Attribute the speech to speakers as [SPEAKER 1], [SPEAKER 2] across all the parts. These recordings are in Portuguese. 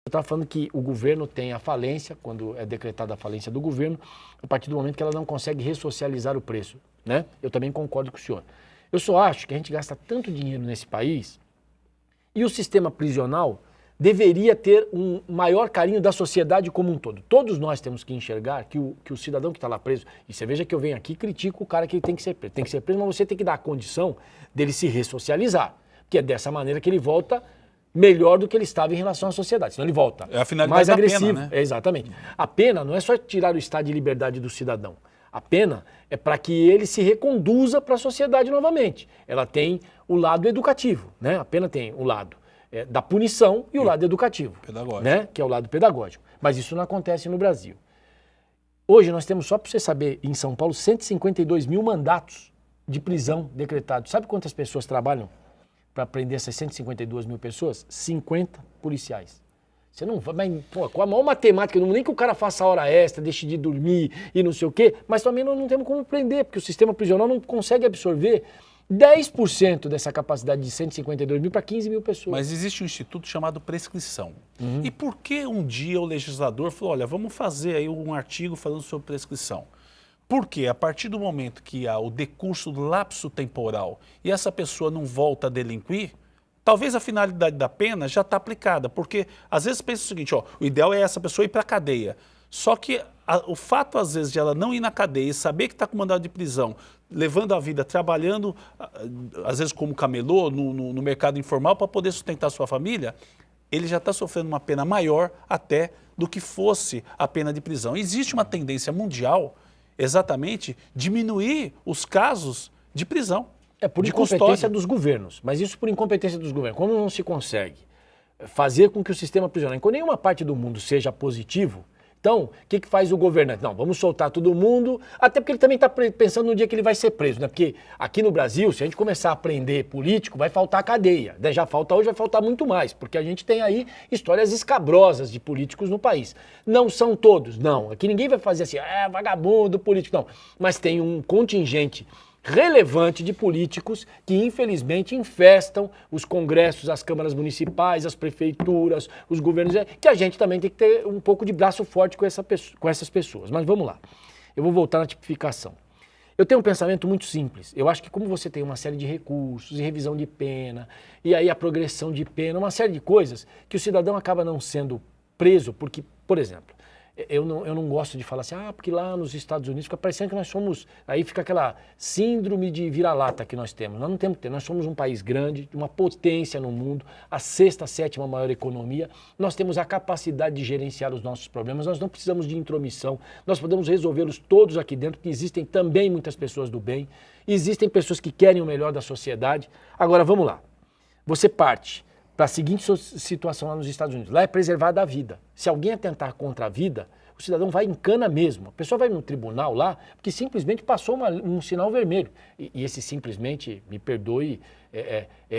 [SPEAKER 1] Eu estava falando que o governo tem a falência, quando é decretada a falência do governo, a partir do momento que ela não consegue ressocializar o preço, né? Eu também concordo com o senhor. Eu só acho que a gente gasta tanto dinheiro nesse país e o sistema prisional deveria ter um maior carinho da sociedade como um todo. Todos nós temos que enxergar que o cidadão que está lá preso, e você veja que eu venho aqui e critico o cara que tem que ser preso. Tem que ser preso, mas você tem que dar a condição dele se ressocializar, porque é dessa maneira que ele volta melhor do que ele estava em relação à sociedade. Senão ele volta
[SPEAKER 2] é a finalidade
[SPEAKER 1] mais
[SPEAKER 2] da
[SPEAKER 1] agressivo.
[SPEAKER 2] pena, né?
[SPEAKER 1] Exatamente. A pena não é só tirar o estado de liberdade do cidadão. A pena é para que ele se reconduza para a sociedade novamente. Ela tem o lado educativo, né? A pena tem o lado da punição e o lado educativo,
[SPEAKER 2] pedagógico,
[SPEAKER 1] né? Que é o lado pedagógico. Mas isso não acontece no Brasil. Hoje nós temos, só para você saber, em São Paulo, 152 mil mandatos de prisão decretados. Sabe quantas pessoas trabalham para prender essas 152 mil pessoas? 50 policiais. Você não vai, mas, pô, com a maior matemática, nem que o cara faça hora extra, deixe de dormir e não sei o quê, mas também nós não temos como prender, porque o sistema prisional não consegue absorver 10% dessa capacidade de 152 mil para 15 mil pessoas.
[SPEAKER 2] Mas existe um instituto chamado prescrição. E por que um dia o legislador falou, olha, vamos fazer aí um artigo falando sobre prescrição? Porque a partir do momento que há o decurso do lapso temporal e essa pessoa não volta a delinquir, talvez a finalidade da pena já está aplicada. Porque às vezes pensa o seguinte, ó, o ideal é essa pessoa ir para a cadeia. Só que o fato, às vezes, de ela não ir na cadeia e saber que está com mandado de prisão, levando a vida, trabalhando, às vezes como camelô, no mercado informal, para poder sustentar sua família, ele já está sofrendo uma pena maior até do que fosse a pena de prisão. Existe uma tendência mundial, exatamente, diminuir os casos de prisão.
[SPEAKER 1] É por
[SPEAKER 2] de
[SPEAKER 1] incompetência
[SPEAKER 2] custódia.
[SPEAKER 1] dos governos, mas isso por incompetência dos governos. Como não se consegue fazer com que o sistema prisional, em nenhuma parte do mundo seja positivo, então, o que faz o governante? Não, vamos soltar todo mundo, até porque ele também está pensando no dia que ele vai ser preso, né? Porque aqui no Brasil, se a gente começar a prender político, vai faltar cadeia. Já falta hoje, vai faltar muito mais, porque a gente tem aí histórias escabrosas de políticos no país. Não são todos, não. Aqui ninguém vai fazer assim, vagabundo político, não. Mas tem um contingente relevante de políticos que infelizmente infestam os congressos, as câmaras municipais, as prefeituras, os governos, que a gente também tem que ter um pouco de braço forte com essas pessoas. Mas vamos lá, eu vou voltar na tipificação. Eu tenho um pensamento muito simples. Eu acho que como você tem uma série de recursos e revisão de pena, e aí a progressão de pena, uma série de coisas, que o cidadão acaba não sendo preso, porque, por exemplo, eu não gosto de falar assim, porque lá nos Estados Unidos fica parecendo que nós somos, aí fica aquela síndrome de vira-lata que nós temos. Nós não temos que ter, nós somos um país grande, uma potência no mundo, a sexta, sétima maior economia, nós temos a capacidade de gerenciar os nossos problemas, nós não precisamos de intromissão, nós podemos resolvê-los todos aqui dentro, porque existem também muitas pessoas do bem, existem pessoas que querem o melhor da sociedade. Agora, vamos lá, você parte para a seguinte situação lá nos Estados Unidos. Lá é preservada a vida. Se alguém atentar contra a vida, o cidadão vai em cana mesmo. A pessoa vai no tribunal lá porque simplesmente passou um sinal vermelho. E esse simplesmente, me perdoe,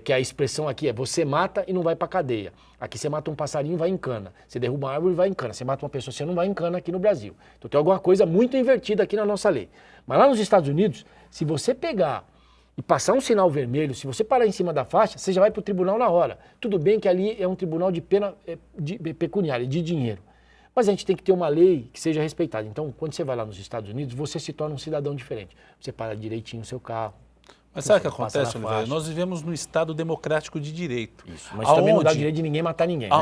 [SPEAKER 1] que a expressão aqui é você mata e não vai para cadeia. Aqui você mata um passarinho e vai em cana. Você derruba uma árvore e vai em cana. Você mata uma pessoa, você não vai em cana aqui no Brasil. Então tem alguma coisa muito invertida aqui na nossa lei. Mas lá nos Estados Unidos, se você pegar e passar um sinal vermelho, se você parar em cima da faixa, você já vai para o tribunal na hora. Tudo bem que ali é um tribunal de pena pecuniária, de dinheiro. Mas a gente tem que ter uma lei que seja respeitada. Então, quando você vai lá nos Estados Unidos, você se torna um cidadão diferente. Você para direitinho o seu carro.
[SPEAKER 2] Mas sabe o que acontece, Oliveira? Nós vivemos num Estado democrático de direito.
[SPEAKER 1] Isso, mas também não dá o direito de ninguém matar ninguém,
[SPEAKER 2] né?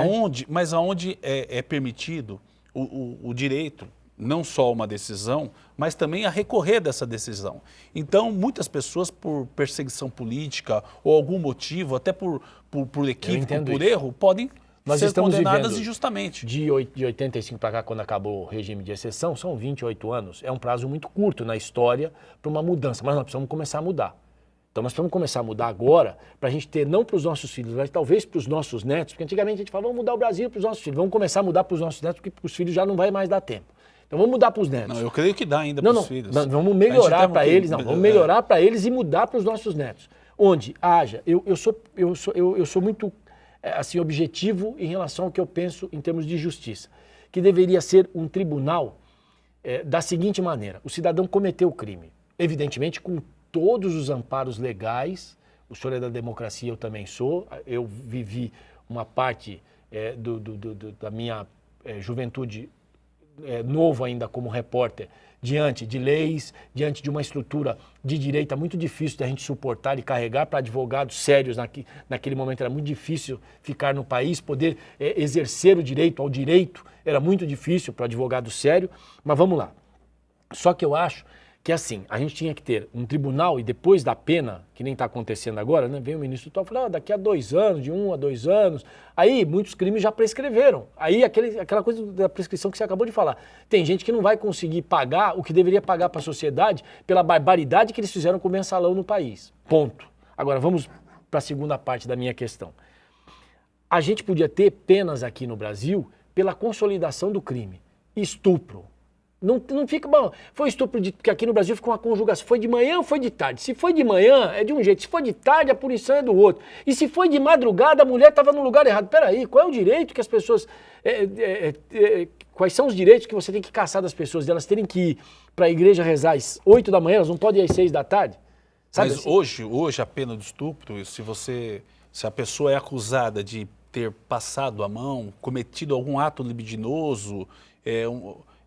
[SPEAKER 2] Mas aonde é permitido o direito, não só uma decisão, mas também a recorrer dessa decisão. Então, muitas pessoas, por perseguição política ou algum motivo, até por equívoco, por erro, podem ser condenadas injustamente.
[SPEAKER 1] De 85 para cá, quando acabou o regime de exceção, são 28 anos. É um prazo muito curto na história para uma mudança, mas nós precisamos começar a mudar. Então, nós precisamos começar a mudar agora para a gente ter, não para os nossos filhos, mas talvez para os nossos netos, porque antigamente a gente falava, vamos mudar o Brasil para os nossos filhos. Vamos começar a mudar para os nossos netos, porque para os filhos já não vai mais dar tempo. Então vamos mudar para os netos.
[SPEAKER 2] Não, eu creio que dá ainda para os filhos.
[SPEAKER 1] Não, vamos melhorar para eles, vamos melhorar para eles e mudar para os nossos netos. Onde haja, eu sou muito assim, objetivo em relação ao que eu penso em termos de justiça, que deveria ser um tribunal da seguinte maneira: o cidadão cometeu o crime, evidentemente com todos os amparos legais. O senhor é da democracia, eu também sou. Eu vivi uma parte da minha juventude, novo ainda como repórter, diante de leis, diante de uma estrutura de direita muito difícil da gente suportar e carregar para advogados sérios. Naquele momento era muito difícil ficar no país, poder exercer o direito ao direito era muito difícil para advogado sério, mas vamos lá. Só que eu acho que assim, a gente tinha que ter um tribunal e depois da pena, que nem está acontecendo agora, né? Vem o ministro tal e fala, daqui a 2 anos, de 1 a 2 anos, aí muitos crimes já prescreveram. Aí aquela coisa da prescrição que você acabou de falar. Tem gente que não vai conseguir pagar o que deveria pagar para a sociedade pela barbaridade que eles fizeram com o mensalão no país. Ponto. Agora vamos para a segunda parte da minha questão. A gente podia ter penas aqui no Brasil pela consolidação do crime. Estupro. Não fica bom. Foi estupro, porque aqui no Brasil fica uma conjugação. Foi de manhã ou foi de tarde? Se foi de manhã, é de um jeito. Se foi de tarde, a punição é do outro. E se foi de madrugada, a mulher estava no lugar errado. Peraí, qual é o direito que as pessoas... quais são os direitos que você tem que caçar das pessoas? De elas terem que ir para a igreja rezar às 8 da manhã, elas não podem ir às 6 da tarde? Sabe?
[SPEAKER 2] Mas
[SPEAKER 1] assim?
[SPEAKER 2] hoje a pena do estupro, se a pessoa é acusada de ter passado a mão, cometido algum ato libidinoso,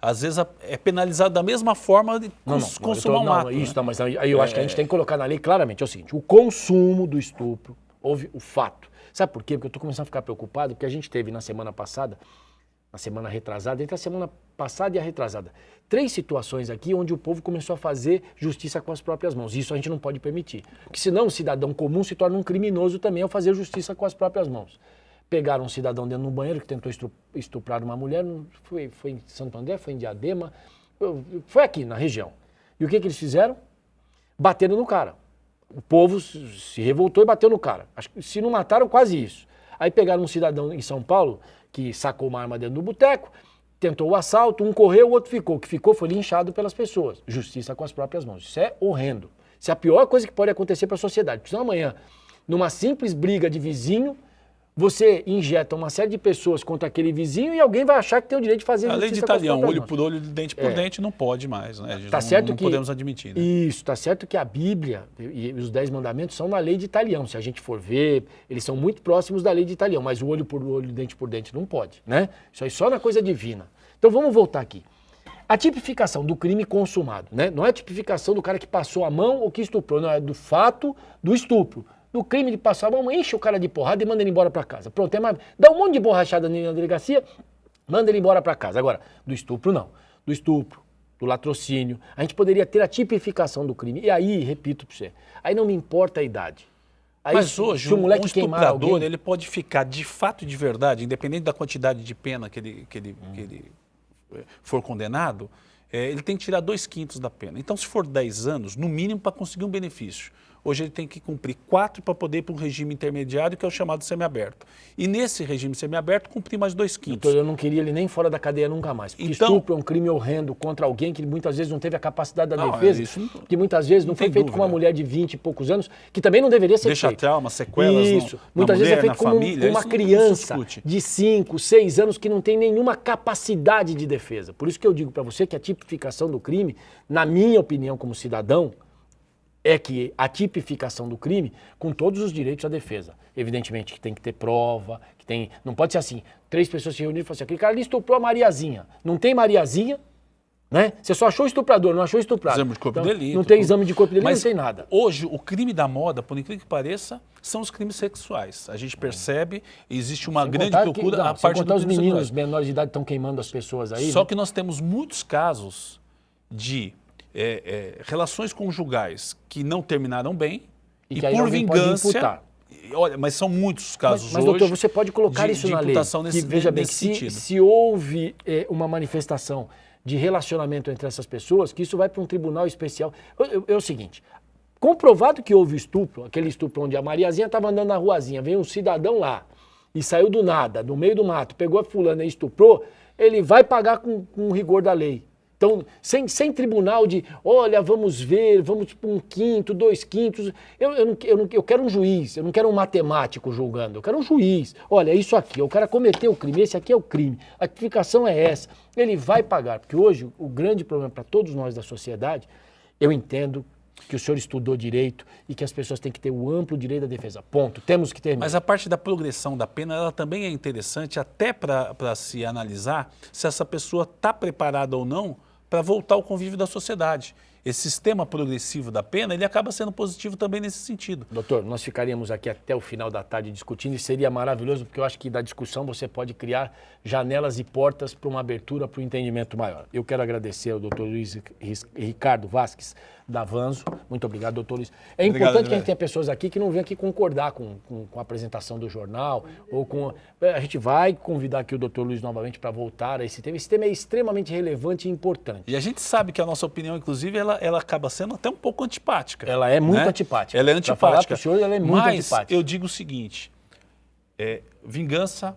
[SPEAKER 2] às vezes é penalizado da mesma forma de consumar um ato.
[SPEAKER 1] Isso, né? Mas aí eu acho que a gente tem que colocar na lei claramente, é o seguinte, o consumo do estupro, houve o fato. Sabe por quê? Porque eu estou começando a ficar preocupado, porque a gente teve na semana passada, na semana retrasada, entre a semana passada e a retrasada, 3 situações aqui onde o povo começou a fazer justiça com as próprias mãos. Isso a gente não pode permitir. Porque senão o cidadão comum se torna um criminoso também ao fazer justiça com as próprias mãos. Pegaram um cidadão dentro de um banheiro que tentou estuprar uma mulher, foi em Santo André, foi em Diadema, foi aqui na região. E o que eles fizeram? Bateram no cara. O povo se revoltou e bateu no cara. Acho que se não mataram, quase isso. Aí pegaram um cidadão em São Paulo que sacou uma arma dentro do boteco, tentou o assalto, um correu, o outro ficou. O que ficou foi linchado pelas pessoas. Justiça com as próprias mãos. Isso é horrendo. Isso é a pior coisa que pode acontecer para a sociedade. Porque senão amanhã, numa simples briga de vizinho, você injeta uma série de pessoas contra aquele vizinho e alguém vai achar que tem o direito de fazer justiça.
[SPEAKER 2] A lei de Italião, olho por olho, dente por dente, não pode mais, né?
[SPEAKER 1] Tá certo
[SPEAKER 2] não podemos admitir, né?
[SPEAKER 1] Isso, tá certo que a Bíblia e os 10 mandamentos são na lei de Italião. Se a gente for ver, eles são muito próximos da lei de Italião, mas o olho por olho, dente por dente não pode, né? Isso aí só na coisa divina. Então vamos voltar aqui. A tipificação do crime consumado, né? Não é a tipificação do cara que passou a mão ou que estuprou, não, é do fato do estupro. Do crime de passar a mão, enche o cara de porrada e manda ele embora para casa. Pronto, dá um monte de borrachada na delegacia, manda ele embora para casa. Agora, do estupro não. Do estupro, do latrocínio, a gente poderia ter a tipificação do crime. E aí, repito para você, aí não me importa a idade. Aí,
[SPEAKER 2] mas hoje,
[SPEAKER 1] se o moleque
[SPEAKER 2] um estuprador,
[SPEAKER 1] alguém...
[SPEAKER 2] ele pode ficar de fato e de verdade, independente da quantidade de pena que ele for condenado, ele tem que tirar 2/5 da pena. Então, se for 10 anos, no mínimo para conseguir um benefício. Hoje ele tem que cumprir 4 para poder ir para um regime intermediário, que é o chamado semiaberto. E nesse regime semiaberto, cumprir mais 2/5.
[SPEAKER 1] Então eu não queria ele nem fora da cadeia nunca mais. Porque então, estupro é um crime horrendo contra alguém que muitas vezes não teve a capacidade da defesa. Que muitas vezes não foi feito com uma mulher de 20 e poucos anos, que também não deveria ser feito.
[SPEAKER 2] Deixa trauma, sequelas
[SPEAKER 1] isso. Muitas vezes é feito como uma criança de 5, 6 anos que não tem nenhuma capacidade de defesa. Por isso que eu digo para você que a tipificação do crime, na minha opinião como cidadão, é que a tipificação do crime com todos os direitos à defesa. Evidentemente que tem que ter prova, que tem, não pode ser assim, 3 pessoas se reuniram e falaram assim, aquele cara ali estuprou a Mariazinha. Não tem Mariazinha, né? Você só achou o estuprador, não achou o estuprado.
[SPEAKER 2] Exame de corpo de delito.
[SPEAKER 1] Não tem exame de corpo de delito, não tem nada.
[SPEAKER 2] Hoje, o crime da moda, por incrível que pareça, são os crimes sexuais. A gente percebe, existe uma grande procura a parte do
[SPEAKER 1] os meninos menores de idade estão queimando as pessoas aí.
[SPEAKER 2] Só que nós temos muitos casos de relações conjugais que não terminaram bem e por vingança. Olha, mas são muitos casos
[SPEAKER 1] mas, doutor, você pode colocar isso na lei. Veja bem, se houve uma manifestação de relacionamento entre essas pessoas, que isso vai para um tribunal especial. É o seguinte, comprovado que houve estupro, aquele estupro onde a Mariazinha estava andando na ruazinha, veio um cidadão lá e saiu do nada, no meio do mato, pegou a fulana e estuprou, ele vai pagar com rigor da lei. Então, sem tribunal de, olha, vamos ver, vamos para 1/5, 2/5. Eu quero um juiz, eu não quero um matemático julgando, eu quero um juiz. Olha, isso aqui, o cara cometeu o crime, esse aqui é o crime, a tipificação é essa. Ele vai pagar, porque hoje o grande problema para todos nós da sociedade, eu entendo que o senhor estudou direito e que as pessoas têm que ter o amplo direito à defesa. Ponto. Temos que ter.
[SPEAKER 2] Mas a parte da progressão da pena, ela também é interessante até para se analisar se essa pessoa está preparada ou não para voltar ao convívio da sociedade. Esse sistema progressivo da pena, ele acaba sendo positivo também nesse sentido.
[SPEAKER 1] Doutor, nós ficaríamos aqui até o final da tarde discutindo e seria maravilhoso, porque eu acho que da discussão você pode criar janelas e portas para uma abertura, para um entendimento maior. Eu quero agradecer ao doutor Luiz Ricardo Vasques, da Avanzo. Muito obrigado, doutor Luiz. É importante que a gente tenha pessoas aqui que não venham aqui concordar com a apresentação do jornal, ou com... A gente vai convidar aqui o doutor Luiz novamente para voltar a esse tema. Esse tema é extremamente relevante e importante.
[SPEAKER 2] E a gente sabe que a nossa opinião, inclusive, ela acaba sendo até um pouco antipática.
[SPEAKER 1] Ela é muito antipática.
[SPEAKER 2] Ela é antipática.
[SPEAKER 1] Pra falar pro senhor, ela é muito antipática.
[SPEAKER 2] Mas eu digo o seguinte, vingança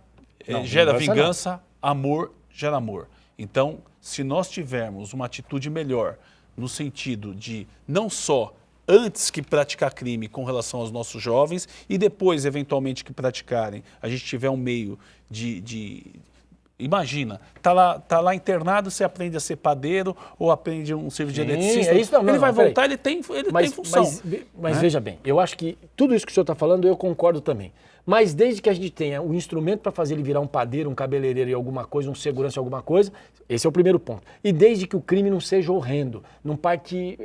[SPEAKER 2] gera vingança, amor gera amor. Então, se nós tivermos uma atitude melhor, no sentido de não só antes que praticar crime com relação aos nossos jovens e depois, eventualmente, que praticarem, a gente tiver um meio Imagina, tá lá internado, você aprende a ser padeiro ou aprende um serviço de eletricista.
[SPEAKER 1] É isso, não,
[SPEAKER 2] ele vai voltar, ele tem função.
[SPEAKER 1] Mas veja bem, eu acho que tudo isso que o senhor está falando eu concordo também. Mas desde que a gente tenha o instrumento para fazer ele virar um padeiro, um cabeleireiro e alguma coisa, um segurança em alguma coisa, esse é o primeiro ponto. E desde que o crime não seja horrendo, não parte...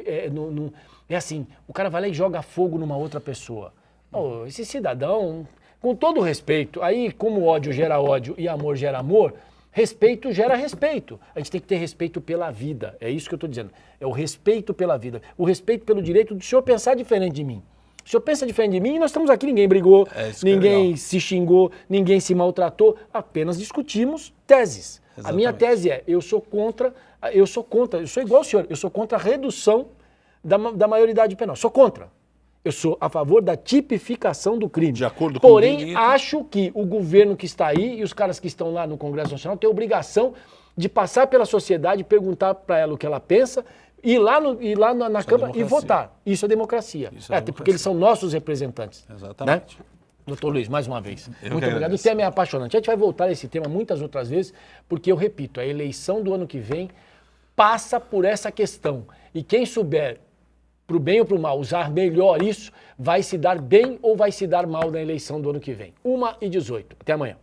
[SPEAKER 1] É assim, o cara vai lá e joga fogo numa outra pessoa. Oh, esse cidadão, com todo respeito, aí como ódio gera ódio e amor gera amor, respeito gera respeito. A gente tem que ter respeito pela vida, é isso que eu estou dizendo. É o respeito pela vida, o respeito pelo direito do senhor pensar diferente de mim. O senhor pensa diferente de mim e nós estamos aqui, ninguém brigou, ninguém se xingou, ninguém se maltratou, apenas discutimos teses. Exatamente. A minha tese é, eu sou igual ao senhor, eu sou contra a redução da maioridade penal, sou contra. Eu sou a favor da tipificação do crime.
[SPEAKER 2] De acordo com
[SPEAKER 1] Porém, acho que o governo que está aí e os caras que estão lá no Congresso Nacional têm a obrigação de passar pela sociedade e perguntar para ela o que ela pensa, ir lá na Câmara e votar. Isso é democracia. Até porque eles são nossos representantes.
[SPEAKER 2] Exatamente.
[SPEAKER 1] Né? Doutor Luiz, mais uma vez, muito obrigado. O tema é apaixonante. A gente vai voltar a esse tema muitas outras vezes, porque eu repito, a eleição do ano que vem passa por essa questão. E quem souber, para o bem ou para o mal, usar melhor isso, vai se dar bem ou vai se dar mal na eleição do ano que vem. 1h18. Até amanhã.